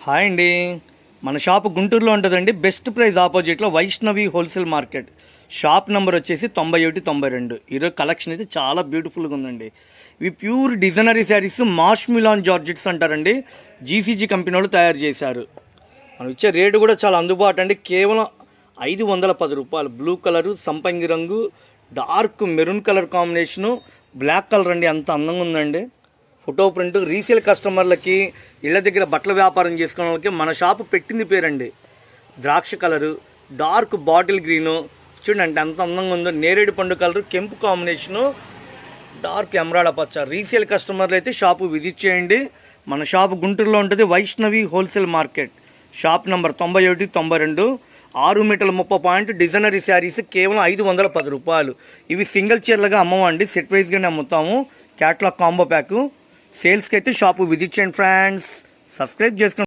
Hi అండి. మన shop గుంటూరులో ఉంటుందండి. బెస్ట్ ప్రైస్ ఆపోజిట్లో Vaishnavi wholesale market. Shop number వచ్చేసి 9192. ఈరోజు కలెక్షన్ అయితే చాలా బ్యూటిఫుల్గా ఉందండి. ఇవి ప్యూర్ డిజైనరీ శారీస్, మాష్ మిలాన్ జార్జెట్స్ అంటారండి. జీసీజీ కంపెనీ వాళ్ళు తయారు చేశారు. మనం ఇచ్చే రేటు కూడా చాలా అందుబాటు అండి. కేవలం 510 రూపాయలు. బ్లూ కలరు, సంపంగి రంగు, dark maroon colour combination, black colour అండి. అంత అందంగా ఉందండి. ఫోటో ప్రింట్ రీసేల్ కస్టమర్లకి, ఇళ్ళ దగ్గర బట్టల వ్యాపారం చేసుకునే వాళ్ళకి మన షాపు పెట్టింది పేరండి. ద్రాక్ష కలరు, డార్క్ బాటిల్ గ్రీను చూడండి ఎంత అందంగా ఉందో. నేరేడు పండు కలరు, కెంపు కాంబినేషను, డార్క్ ఎమరాడ పచ్చ. రీసేల్ కస్టమర్లు అయితే షాపు విజిట్ చేయండి. మన షాపు గుంటూరులో ఉంటుంది. Vaishnavi wholesale market. Shop number 9192. 6 మీటర్ల 30 పాయింట్ డిజైనరీ శారీస్ కేవలం 510 రూపాయలు. ఇవి సింగిల్ చీరలుగా అమ్మమండి, సెట్ వైజ్గానే అమ్ముతాము. Catalogue combo pack. సేల్స్కి అయితే షాపు విజిట్ చేయండి ఫ్రెండ్స్. సబ్స్క్రైబ్ చేసుకోండి.